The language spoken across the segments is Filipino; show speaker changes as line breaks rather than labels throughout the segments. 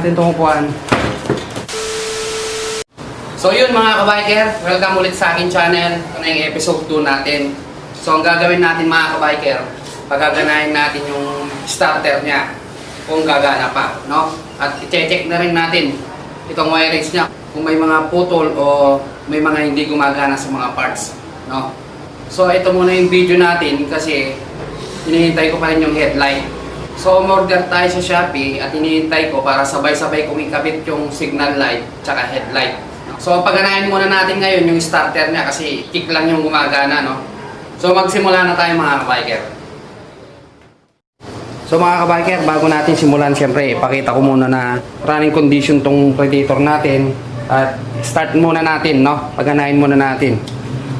natin itong upuan. So yun mga kabiker, welcome ulit sa akin channel. Ito na yung episode 2 natin. So ang gagawin natin mga kabiker, pagaganahin natin yung starter niya kung gagana pa, no? At i-check na rin natin itong wirings niya kung may mga putol o may mga hindi gumagana sa mga parts, no? So ito muna yung video natin kasi hinihintay ko pa rin yung headlight. So umorder tayo sa Shopee at hinihintay ko para sabay-sabay kong ikabit yung signal light tsaka headlight. So pagganahin muna natin ngayon yung starter niya kasi kick lang yung gumagana, no? So magsimula na tayo mga kabiker. So mga kabiker, bago natin simulan, siyempre ipakita ko muna na running condition tong Predator natin at start muna natin, no? Pagganahin muna natin.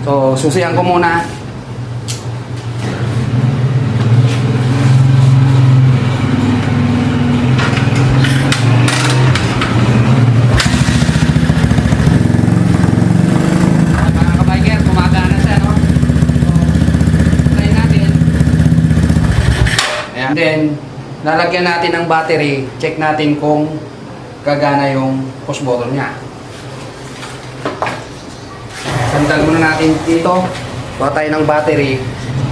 So susiyan ko muna. Mga kabiker, gumagana siya, no? So try natin. Ayan. Then lalagyan natin ng battery, check natin kung gagana yung push button niya. Sandal muna natin dito, kuha tayo ng battery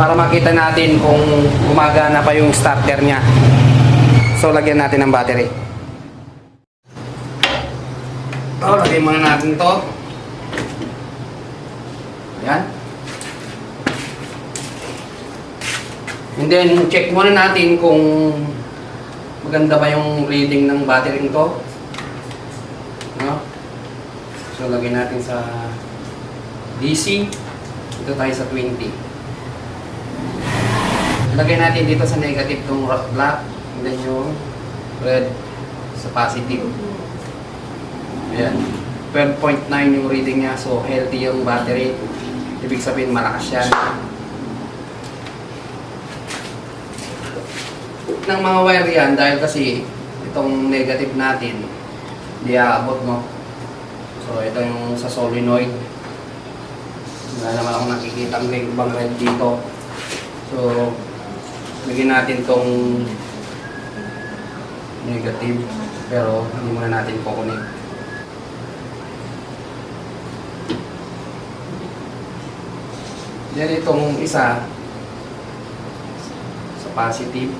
para makita natin kung gumagana pa yung starter niya. So lagyan natin ng battery. So lagyan muna natin to. Yan. And then check muna natin kung maganda ba yung reading ng battery nito. No? So lagyan natin sa DC. Dito tayo sa 20. Lagay natin dito sa negative itong black. And then yung red sa positive. Ayan. 12.9 yung reading niya. So healthy yung battery. Ibig sabihin malakas yan. Ng mga wire yan dahil kasi itong negative natin hindi aabot, no? So ito yung sa solenoid. Wala naman ako nakikita ang ibang red dito. So, bigyan natin tong negative. Pero, hindi muna natin kukunin. Then, itong isa sa positive.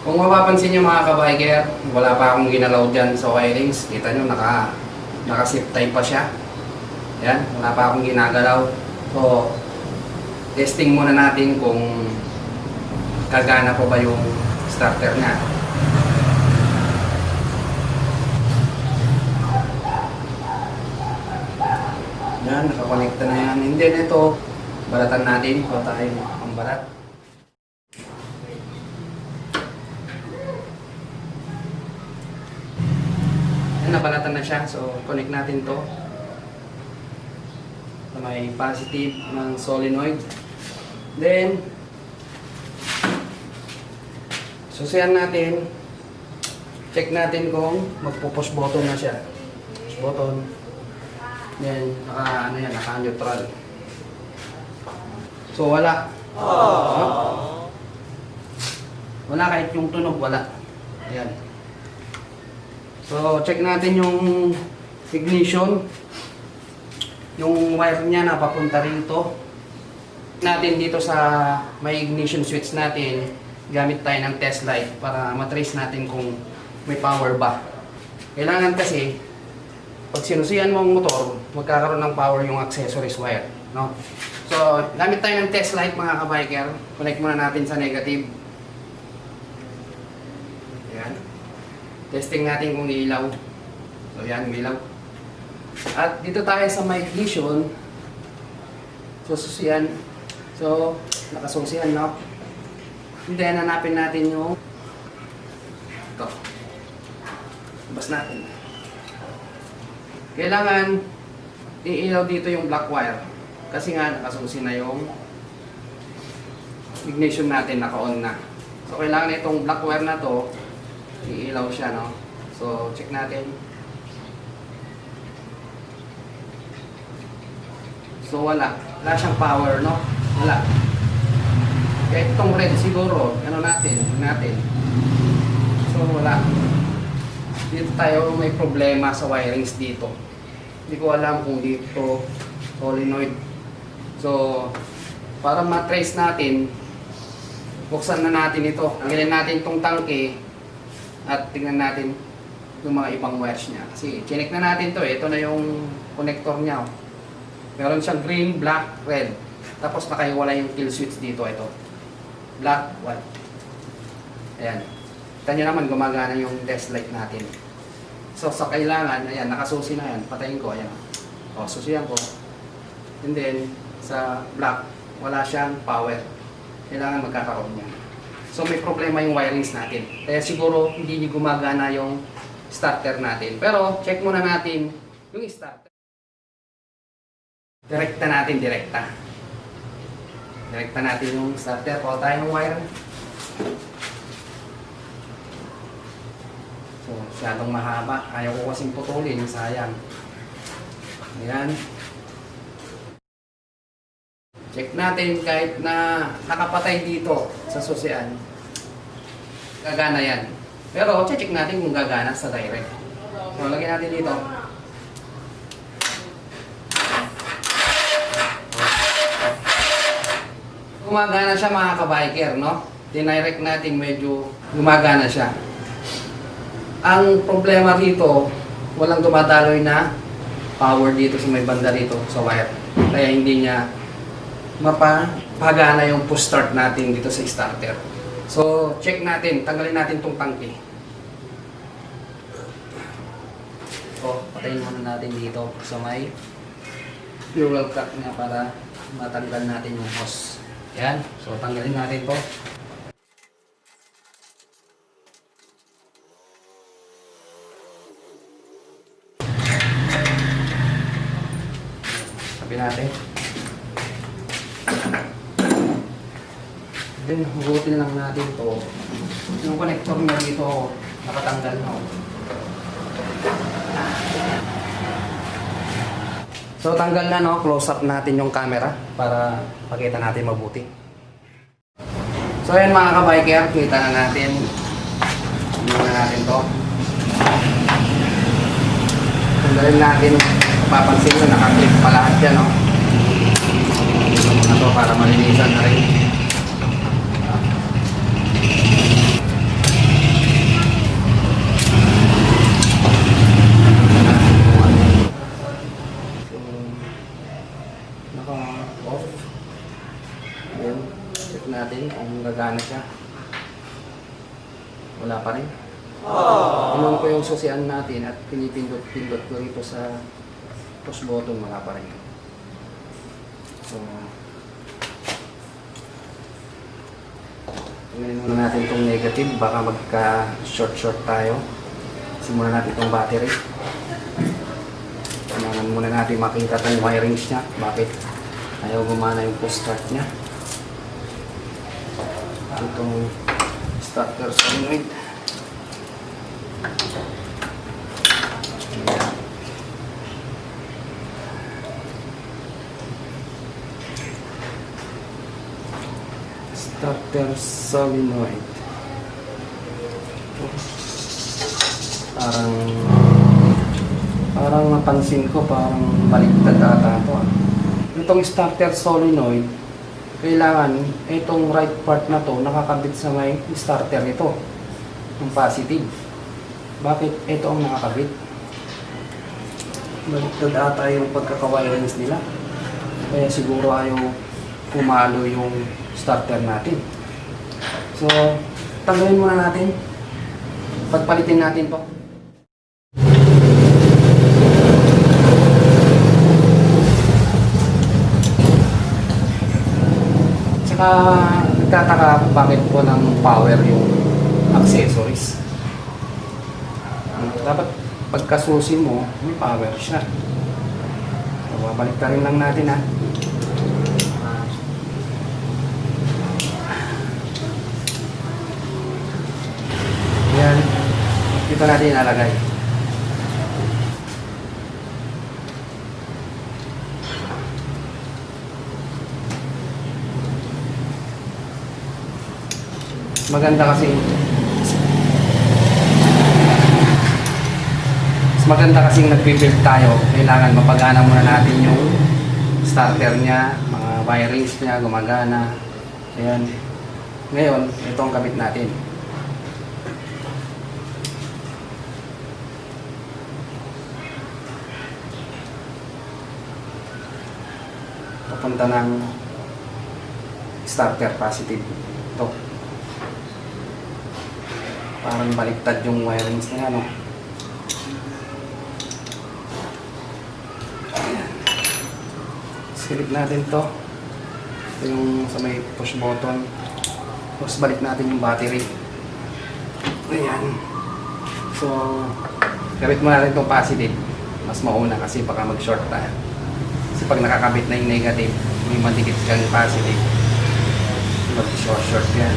Kung mapapansin nyo mga kabiker, wala pa akong ginalaw dyan sa wirings. Kita nyo, naka-zip tie pa siya. Yan, wala pa akong ginagalaw. So, testing muna natin kung gagana pa ba yung starter niya. Yan, nakakonekta na yan. And then ito, balatan natin. Kuha tayo ang balat. Nabalatan na siya, so connect natin to sa may positive ng solenoid. Then susiyan natin, check natin kung magpo-push button na siya. Push button. Then naka neutral. So wala. Wala, kahit yung tunog wala. Ayan. So, check natin yung ignition. Yung wire niya na papunta rito. Natin dito sa may ignition switch natin, gamit tayo ng test light para matrace natin kung may power ba. Kailangan kasi, pag sinusiyan mo ang motor, magkakaroon ng power yung accessories wire, no? So, gamit tayo ng test light mga kabiker. Connect muna natin sa negative. Ayan. Testing natin kung ilaw. So yan, ilaw. At dito tayo sa may ignition. So susiyan. So nakasusiyan na. And then hanapin natin yung ito. Bas natin. Kailangan iilaw dito yung black wire. Kasi nga nakasusi na yung ignition natin, naka-on na. So kailangan itong black wire na to iilaw siya, no? So, check natin. So, wala. Wala siyang power, no? Wala. Kahit itong red siguro, ano natin. So wala. Dito tayo may problema sa wirings dito. Hindi ko alam kung dito solenoid. So para matrace natin, buksan na natin ito. Tanggalin natin itong tangke at tingnan natin yung mga ibang wires niya. Kasi chinek na natin to eh. Ito na yung connector niya. Meron siyang green, black, red. Tapos nakahiwalay yung kill switch dito. Ito. Black, white. Ayan. Kita nyo naman gumagana yung test light natin. So sa kailangan, ayan, nakasusi na yan. Patayin ko, ayan. O, susiyan ko. And then, sa black, wala siyang power. Kailangan magkakaroon niya. So may problema yung wirings natin. Kaya siguro hindi gumagana yung starter natin. Pero check muna natin yung starter. Direkta natin, direkta. Direkta natin yung starter. Kuha tayo ng wire. So, masyadong mahaba. Ayaw ko kasing putulin. Sayang. Ayan. Check natin kahit na nakapatay dito sa susian. Gagana yan. Pero check natin kung gagana sa direct. So, lagyan natin dito. Gumagana siya mga kabiker, no? Dinirect natin medyo gumagana siya. Ang problema rito, walang dumadaloy na power dito sa may banda dito sa wire. Kaya hindi niya mapagana yung push start natin dito sa starter. So, check natin. Tanggalin natin itong tangke. So, patayin muna natin dito sa may fuel cap niya para matanggal natin yung hose. Yan. So, tanggalin natin to. Sabi natin. Then, hugutin lang natin to. Yung connector niya dito, nakatanggal na. So, tanggal na, no? Close up natin yung camera para pakita natin mabuti. So, ayan mga kabiker, kita na natin. Tingnan na natin to. Tanggalin natin. Papansin nyo, naka-clip pa lahat yan, no? Ito muna to para malinisan na rin. Naka-off. Then, check natin kung gagana siya. Wala pa rin. Inon ko yung susian natin at pinipindot-pindot ko ito sa push button, wala pa rin. So, tingnan muna natin itong negative, baka magka-short tayo. Simulan natin itong battery. Tingnan muna natin makita itong wirings niya, bakit ayaw gumana yung push start niya. Itong starter solenoid. Starter solenoid. Parang napansin ko, parang baliktad ata ito. Itong starter solenoid, kailangan itong right part na to nakakabit sa may starter ito, yung positive. Bakit ito ang nakakabit? Baliktad ata yung pagkakawirings nila. Kaya siguro ayaw pumalo yung starter natin. So, tanggalin muna natin. Pagpalitin natin to. Tsaka nagtataka ako bakit walang power yung accessories. Dapat pagkasusi mo, may power siya. So, babalik na rin lang natin ha. Yan. Dito natin ilalagay. mas maganda kasing nagbe-build tayo. Kailangan mapagana muna natin yung starter niya, mga wirings niya, gumagana. Ayan. Ngayon, ito ang kabit natin. Papunta ng starter positive. Ito. Parang baliktad yung wirings niya, no? Ayan. Silip natin to. Ito yung sa may push button. Tapos balik natin yung battery. Ayan. So, kabit mo natin itong positive. Mas mauna kasi baka mag-short tayo. Kasi pag nakakabit na yung negative, may madikit kang positive, mag-short yan.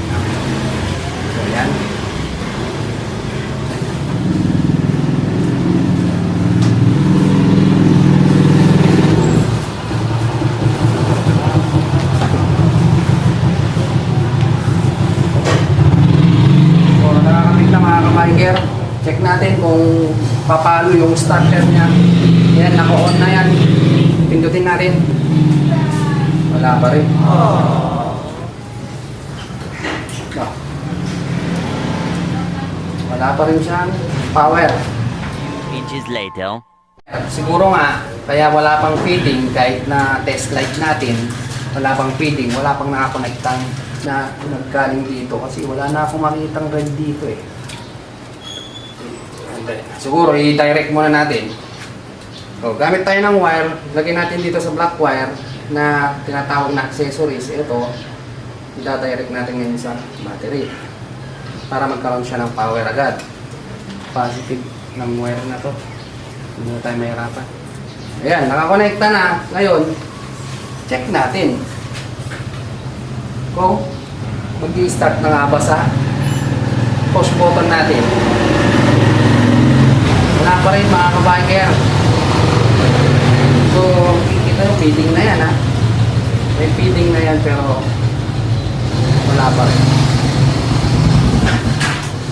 So, ayan. Check natin kung papalo yung starter niya. Yan, naka-on na yan. Pindutin natin. Wala pa rin. Wala pa rin siyang power.
Inches later.
Siguro nga, kaya wala pang feeding kahit na test light natin. Wala pang feeding, wala pang nakakonektang na naggaling dito kasi wala na akong makitang red dito eh. Siguro i-direct muna natin. So, gamit tayo ng wire, lagyan natin dito sa black wire na tinatawag na accessories. Ito, i-direct natin ngayon sa battery para magkaroon siya ng power agad. Positive ng wire na to. Hindi na tayo mahirapan. Ayan, nakakonekta na. Ngayon, check natin kung mag-i-start na nga ba sa push button natin. Wala pa rin mga kabiker. So, kita yung feeding na yan ha. May feeding na yan pero wala pa rin.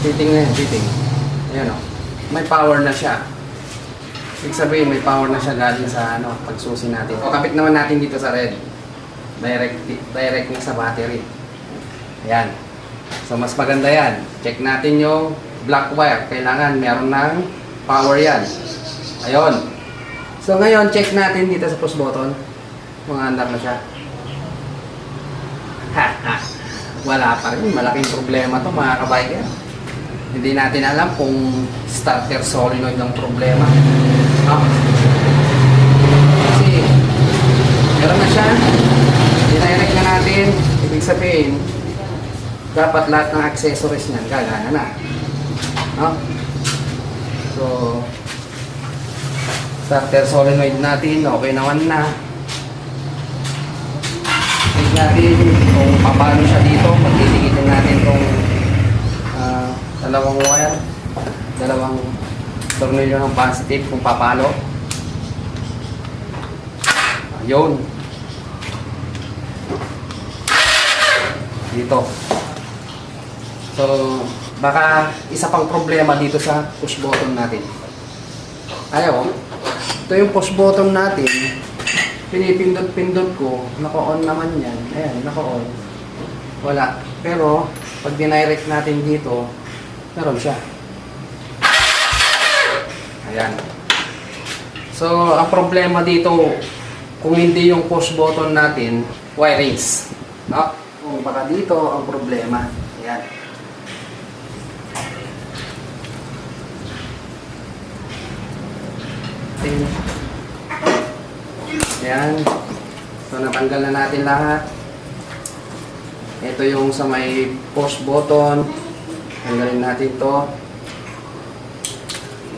Feeding na yan, feeding. Ayan o. May power na siya. Ibig sabihin may power na siya galing sa pagsusi natin. O, kapit naman natin dito sa red. Direct na sa battery. Ayan. So, mas maganda yan. Check natin yung black wire. Kailangan meron ng power yan. Ayun. So ngayon, check natin dito sa push button. Mga-andar na siya. Wala pa rin. Malaking problema to mga kabiker. Hindi natin alam kung starter solenoid ang problema. Kasi meron na siya. Dinirect na natin. Ibig sabihin, dapat lahat ng accessories niyan gagana na. So, starter solenoid natin, okay naman na. Check natin kung paano siya dito. Pagtitikitin natin itong dalawang wire, dalawang tornilyo ng positive kung papalo. Ayun. Dito. So, baka isa pang problema dito sa push button natin. Ayaw. Ito yung push button natin. Pinipindot-pindot ko. Naka-on naman yan. Ayan, naka-on. Wala. Pero, pag dinirect natin dito, meron siya. Ayan. So, ang problema dito, kung hindi yung push button natin, wirings. Kung baka dito ang problema. Ayan. Ayan. So, natanggal na natin lahat. Ito yung sa may push button. Tanggalin natin to.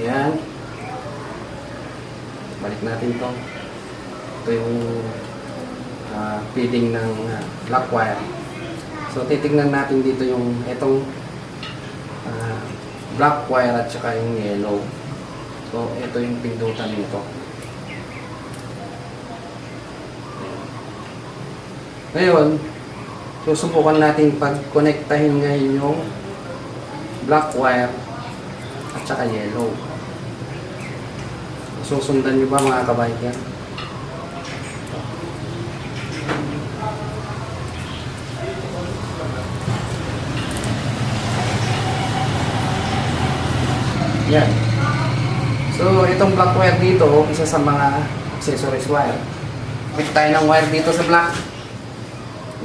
Ayan. Balik natin to. Ito yung feeding ng black wire. So, titignan natin dito yung itong black wire at saka yung yellow. So, ito yung pindutan nito. Ngayon, susubukan natin pag-connectahin ngayon yung black wire at saka yellow. Susundan nyo ba mga kabiker? Yan. So, itong black wire dito, isa sa mga accessories wire. Kapit tayo ng wire dito sa black.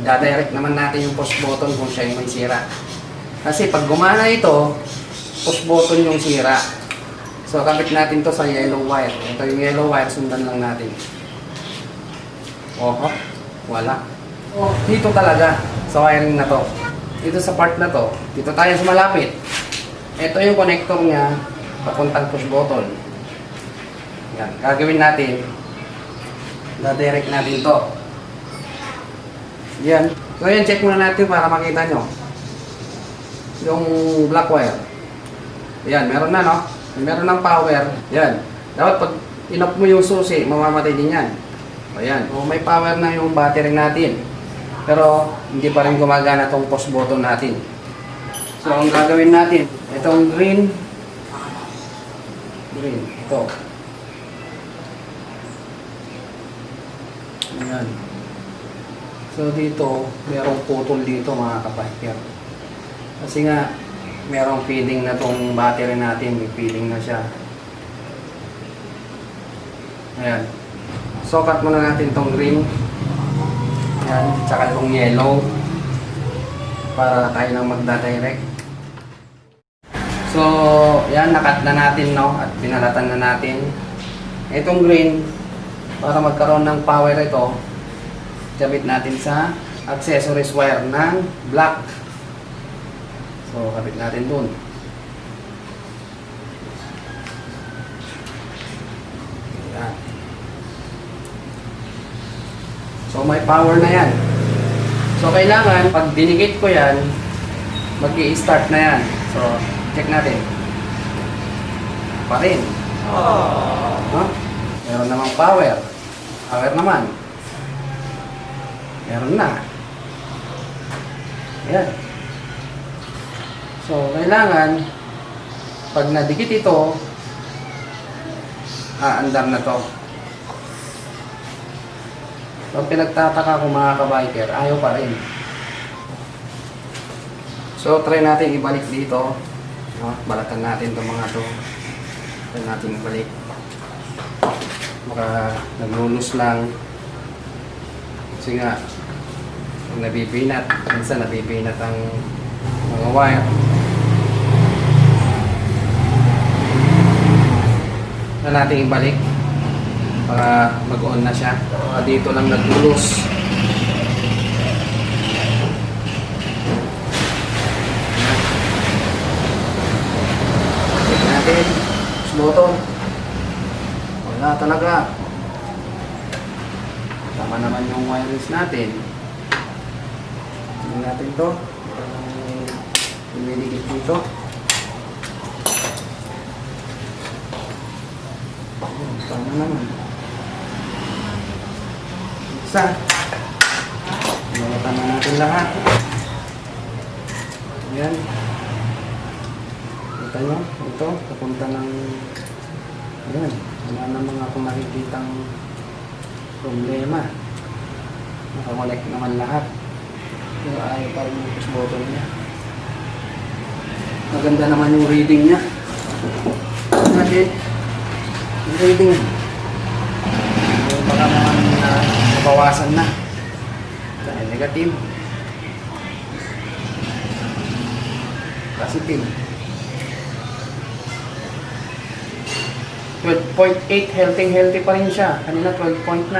Dadirect naman natin yung push button kung siya yung may sira. Kasi pag gumana ito, push button yung sira. So, kapit natin to sa yellow wire. Ito yung yellow wire, sundan lang natin. Oho, wala. Oh, dito talaga, sa wiring na to. Dito sa part na to, dito tayo sa malapit. Ito yung connector niya, papuntang push button. Yan, gagawin natin. Dadirect natin to. Yan. So yan, check muna natin para makita nyo. Yung black wire. Yan, meron na no? Meron ng power. Yan. Dapat pag in-off mo yung susi, mamamatay din yan. Ayan. So may power na yung battery natin. Pero hindi pa rin gumagana tong push button natin. So ang gagawin natin, itong green, ito. Ayan. So dito, merong putol dito mga kabiker. Kasi nga, merong feeding na tong battery natin, may feeding na siya. Ayan. Sokat muna natin tong green. Ayan, tsaka itong yellow. Para tayo nang magdadirect. So, yan, nakat na natin, no? At pinalatan na natin. Itong green, para magkaroon ng power ito, kabit natin sa accessories wire ng black. So, kabit natin dun. Yan. So, may power na yan. So, kailangan, pag dinikit ko yan, mag-i-start na yan. So, check natin. Pa rin. Huh? Meron namang power. Power naman. Meron na. Ayan. So, kailangan, pag nadikit ito, aandar na to. So, pinagtataka ko mga kabiker, ayaw pa rin. So, try natin ibalik dito. No? Balatan natin itong mga to. Try natin ibalik. Baka naglulus lang. Kasi nga, nabibinat. Minsan nabibinat ang mga wire. Na natin ibalik para mag-on na siya. Dito lang naglulus. Check natin. Push button. Wala talaga. Tama naman yung wires natin. Tingnan natin ito. Lumiligit dito. Tama naman. Isa. Tama natin lahat. Ayan. Kita nyo? Ito. Papunta ng... Ayan. Wala naman akong nakikitang problema. Nakakolect naman lahat. Pero ayaw pa rin yung push button niya. Maganda naman yung reading niya. Okay. Yung reading. Baka naman nabawasan na. Dahil negative. Positive. 12.8 healthy pa rin siya. Kanina 12.9.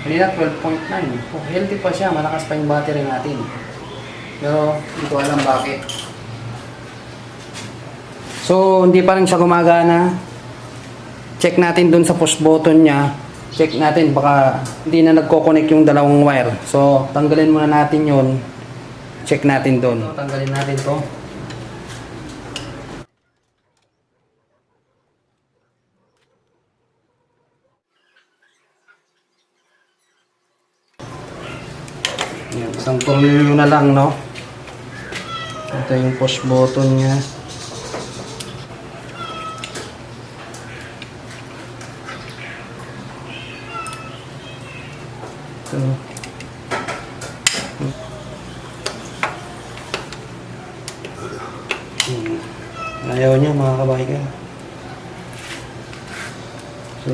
Kanina 12.9. Oh, healthy pa siya. Malakas pa yung battery natin. Pero hindi ko alam bakit. So, hindi pa rin siya gumagana. Check natin dun sa push button niya. Check natin baka hindi na nagko-connect yung dalawang wire. So, tanggalin muna natin yun. Check natin dun. So, tanggalin natin to. Yan, isang tornilyo na lang, no? Ito yung push button niya. Ito. Ayaw niya mga kabiker. So,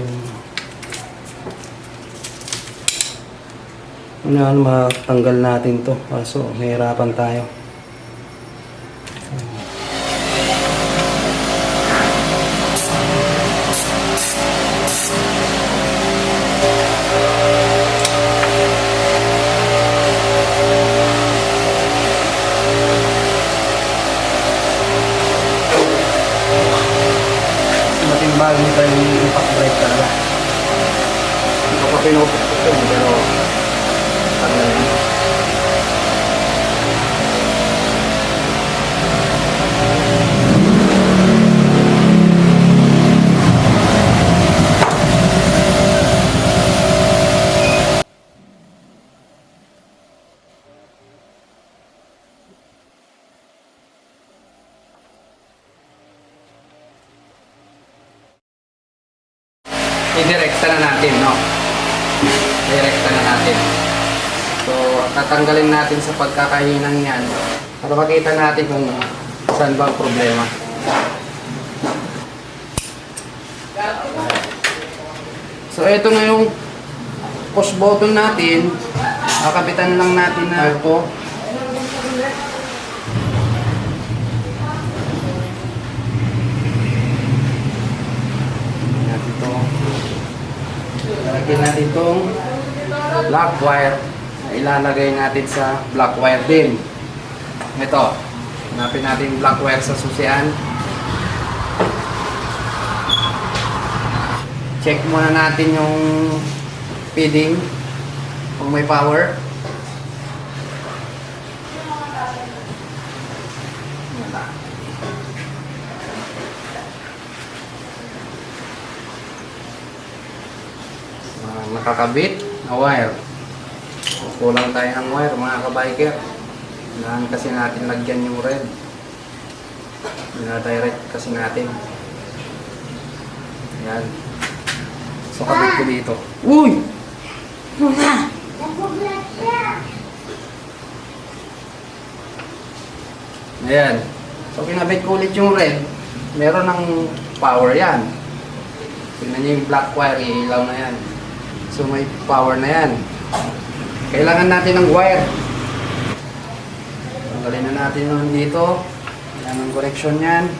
matanggal natin to. Kaso, mahirapan tayo. Matimbang nito yung impact brake talaga. Ito ko pinupukpuk yun, pero tanggal na. I-direkta na natin, no? Direkta na natin. So, tatanggalin natin sa pagkakahinang yan para makita natin kung saan ba ang problema. So, ito na yung push button natin. Kakapitan lang natin na ito. Lalagyan natin itong black wire na ilalagay natin sa black wire din. Ito, hanapin natin yung black wire sa susian. Check muna natin yung feeding kung may power. Wala. Nakakabit na wire. Kulang tayo ng wire mga kabiker. Kailangan kasi natin lagyan yung red. Dinadirect kasi natin. Yan. So kabit ko dito. Uy! Ayan. So kinabit ko ulit yung red. Meron ng power yan. Tingnan nyo yung black wire. Iilaw na yan. So may power na yan. Kailangan natin ng wire. Tanggalin na natin yung dito. Yan ang correction yan.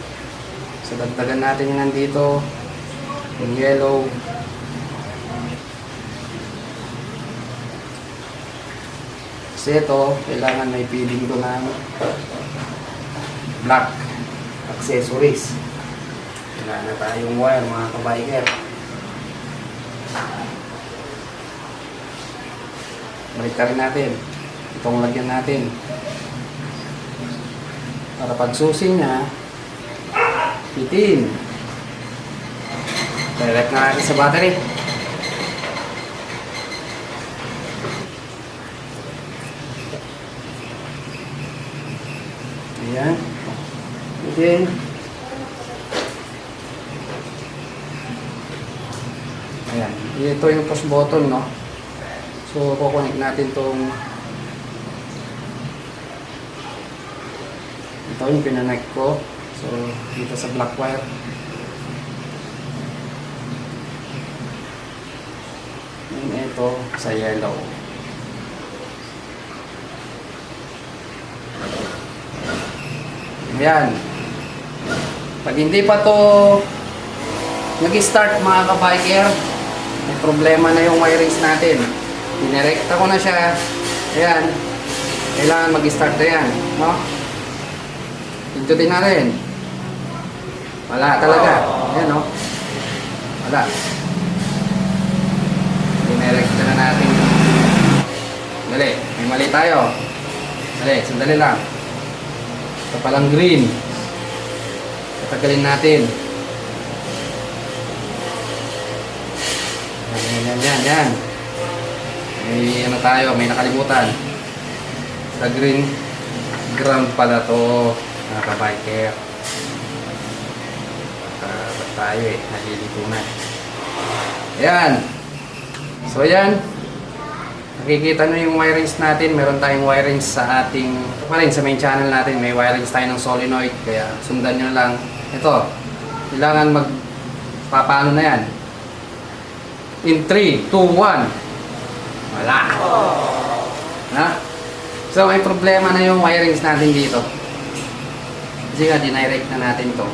So dagdagan natin yung nandito. Yung yellow. Kasi ito, kailangan may feeding ko ng black accessories. Kailangan na tayong wire mga kabiker. Balik rin natin. Itong lagyan natin. Para pag susi niya, pitin. Direct na natin sa battery. Ayan. Pitin. Ayan. Ito yung push button, no? So, kukunik natin itong ito yung pinanek ko. So, dito sa black wire. And ito sa yellow. Ayan. Pag hindi pa to nag-start mga kabiker, may problema na yung wirings natin. Dinirekta ko na siya. Ayan. Kailangan mag-start na yan. No? Pindutin natin. Wala talaga. Ayan, no? Wala. Dinirekta na natin. Dali. May mali tayo. Dali. Sandali lang. Ito palang green. Tatagalin natin. Yan. May ano tayo, may nakalimutan. Sa green ground pala to, mga kabiker. Ba't tayo nalilito na. Ayan. So ayan. Nakikita nyo yung wirings natin. Meron tayong wirings sa ating, pa rin sa main channel natin. May wirings tayo ng solenoid. Kaya sundan nyo lang. Ito. Kailangan paano na yan. In 3, 2, 1. Wala. Na? So may problema na yung wirings natin dito. Kasi nga, dinirect na natin to.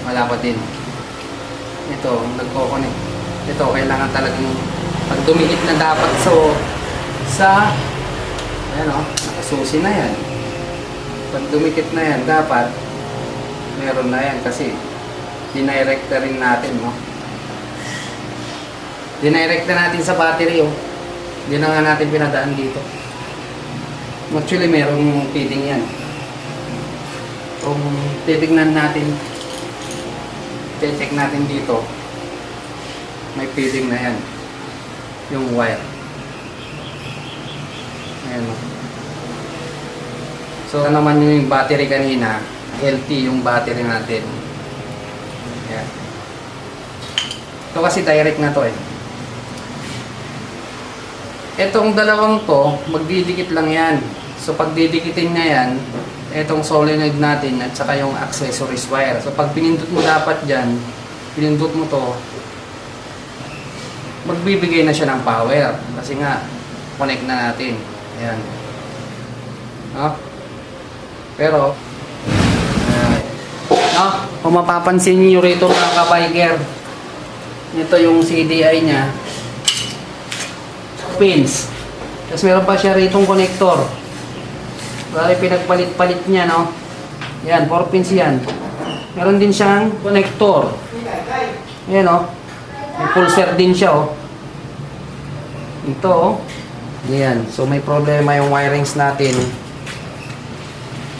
Wala pa din. Ito, nagko-connect. Ito, kailangan talagang pag dumikit na dapat sa ayan o, nakasusi na yan. Pag dumikit na yan, dapat meron na yan kasi dinirect na rin natin, no? Dinirect na natin sa battery, oh. Hindi na nga natin pinadaan dito. Actually, merong feeding yan. Kung titignan natin, check natin dito, may feeding na yan. Yung wire. Ayan, oh. So, ano naman yung battery kanina, LT yung battery natin. Ayan. Ito kasi direct na to eh. Itong dalawang to, magdidikit lang yan. So pag didikitin na yan, itong solenoid natin at saka yung accessories wire. So pag pinindot mo dapat dyan, pinindot mo to, magbibigay na siya ng power. Kasi nga, connect na natin. Ayan. No? Pero, no? Kung mapapansin niyo rito mga kabiker, ito yung CDI niya, pins. Tapos meron pa siya rito connector. Bali pinagpalit-palit niya, no? Yan, 4 pins yan. Meron din siyang connector. Ayan, no? May pulser din siya, oh. Ito, oh. Yan. So may problema yung wirings natin.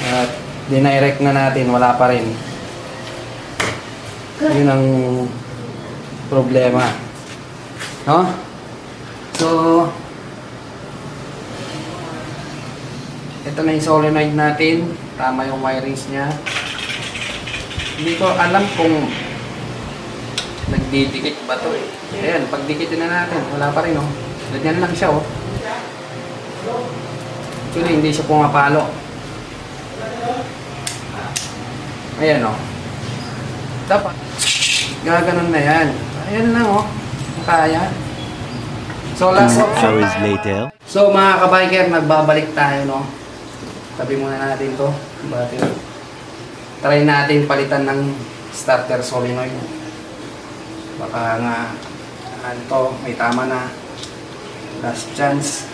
At dinirect na natin, wala pa rin. Yun ang problema. No? So, ito na yung solenoid natin. Tama yung wirings niya. Hindi ko alam kung nagdidikit ba to eh. Ayan, pagdikitin na natin, wala pa rin, oh. Ganyan lang siya, oh. Actually, hindi siya pumapalo. Ayan, oh. Dapat gaganon na yan. Ayan lang, oh. Kaya. So, last
2 hours later.
So, mga kabiker, nagbabalik tayo, no? Tabi muna natin to. Battery. Try natin palitan ng starter solenoid. Baka nga, ano to, may tama na. Last chance.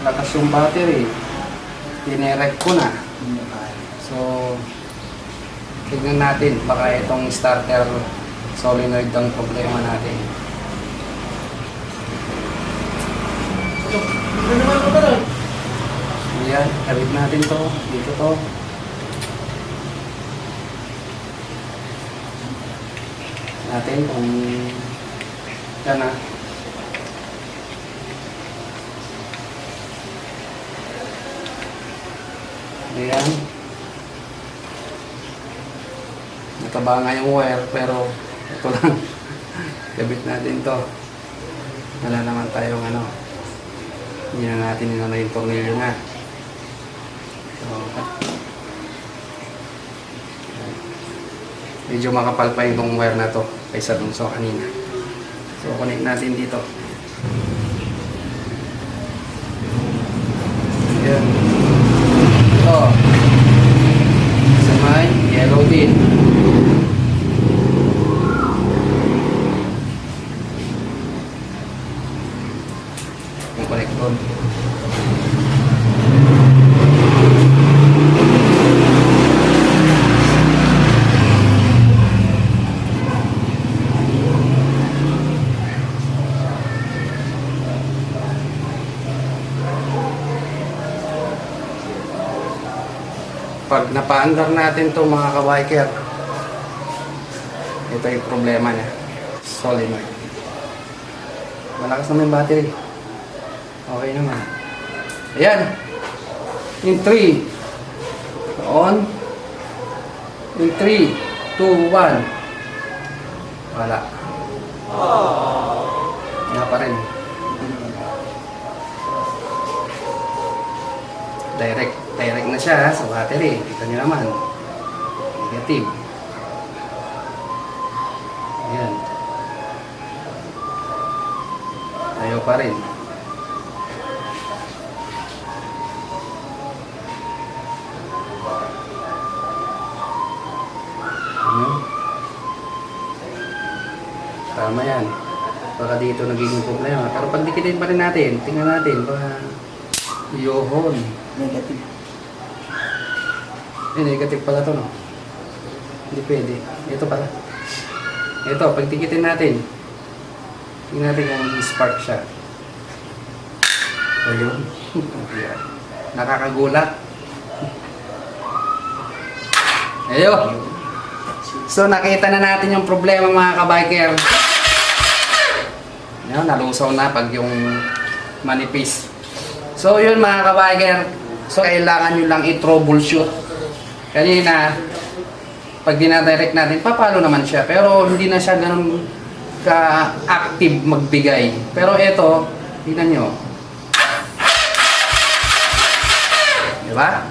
Lakas yung battery. Dinirect ko na. So, tignan natin. Baka itong starter solenoid ang problema natin. Ayan, kabit natin to. Dito to. Natin kung yan na. Ayan. Nataba nga yung wire pero ito lang. Kabit natin to. Wala naman tayong ano. Hindi na natin inano yung tornilyo nga. So, medyo makapal pa yung wire na to kaysa dun sa kanina. So, connect natin dito. Ayan. Ito. Sa may yellow din. Yung connector. Pag napaandar natin to mga kabiker, Ito yung problema niya. Solenoid. Malakas naman yung battery. Okay naman. Ayan. In 3. On. In 3, 2, 1. Wala. Nga pa rin. Direct na siya sa battery. Kita niyo naman. Negative. Ayan. Ayaw pa rin. Ano? Tama yan. Baka dito nagiging problema. Pero pag dikitin pa rin natin, tingnan natin. Baka yohon.
Negative.
Negative pala to, no? Hindi pwede. Ito pala. Ito, pag dikitin natin. Tingnan natin kung spark siya. Ayun. Ayan. Nakakagulat. Ayun. So, nakita na natin yung problema mga kabiker. Ayan, nalusaw na pag yung manipis. So, yun mga kabiker. So, kailangan nyo lang i-troubleshoot. Kanina, pag dinadirect natin, papalo naman siya. Pero, hindi na siya ganun ka-active magbigay. Pero ito, tingnan nyo. Diba?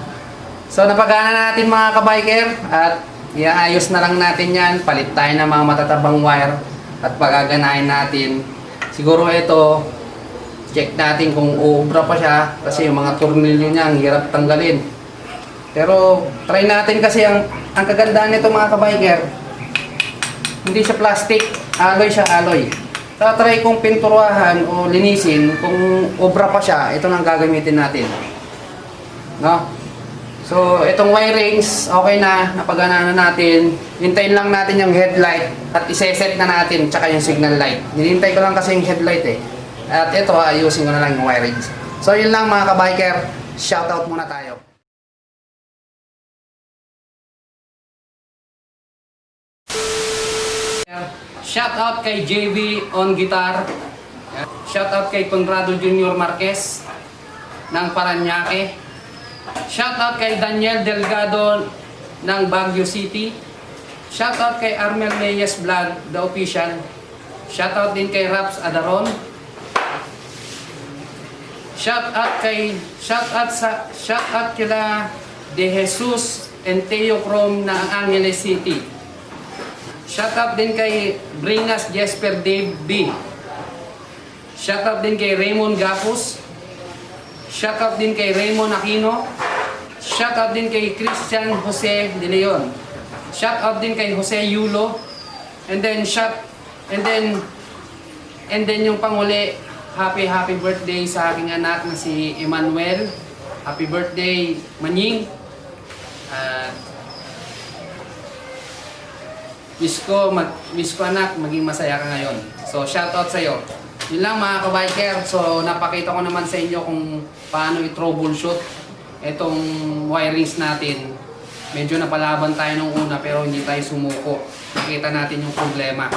So, napagana natin mga kabiker. At, iaayos na lang natin yan. Palit tayo ng mga matatabang wire. At pagaganahin natin. Siguro ito, check natin kung uubra pa siya. Kasi yung mga tornilyo niya, ang hirap tanggalin. Pero, try natin kasi ang kagandahan nito mga kabiker. Hindi siya plastic. Alloy siya, alloy. So, try kong pinturahan o linisin. Kung ubra pa siya, ito lang gagamitin natin. No? So, itong wirings, okay na, napagana na natin. Hintayin lang natin yung headlight at iseset na natin, tsaka yung signal light. Hinintay ko lang kasi yung headlight eh. At ito, ayusin ko na lang yung wirings. So, yun lang mga kabiker. Shoutout muna tayo. Shoutout kay JV on guitar. Shoutout kay Conrado Junior Marquez ng Paranaque. Shoutout kay Daniel Delgado ng Baguio City. Shoutout kay Armel Reyes Vlog, the official. Shoutout din kay Raps Adaron. Shoutout kila De Jesus and Teo Chrome ng Angeles City. Shoutout din kay Bringas Jesper Dave B. Shoutout din kay Raymond Gapus. Shoutout din kay Raymond Aquino. Shoutout din kay Christian Jose De Leon. Shoutout din kay Jose Yulo. And then yung panguli, happy birthday sa aking anak na si Emmanuel. Happy birthday, Manying. Wish ko anak, maging masaya ka ngayon. So, shoutout sa iyo. Yun lang mga kabiker. So, napakita ko naman sa inyo kung paano i-troubleshoot itong wirings natin. Medyo napalaban tayo nung una pero hindi tayo sumuko. Nakita natin yung problema.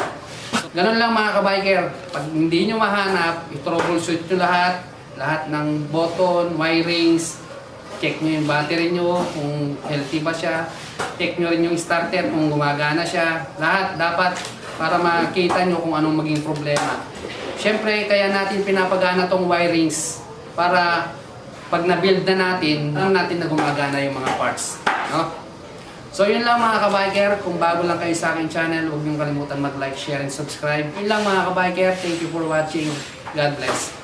So, ganun lang mga kabiker. Pag hindi nyo mahanap, i-troubleshoot nyo lahat ng button, wirings. Check nyo yung battery nyo kung healthy ba siya. Check nyo rin yung starter kung gumagana siya. Lahat dapat para makita nyo kung anong maging problema. Siyempre, kaya natin pinapagana tong wirings para pag na-build na natin, alam natin na gumagana yung mga parts. No? So, yun lang mga kabiker. Kung bago lang kayo sa aking channel, huwag niyong kalimutan mag-like, share, and subscribe. Yun lang mga kabiker. Thank you for watching. God bless.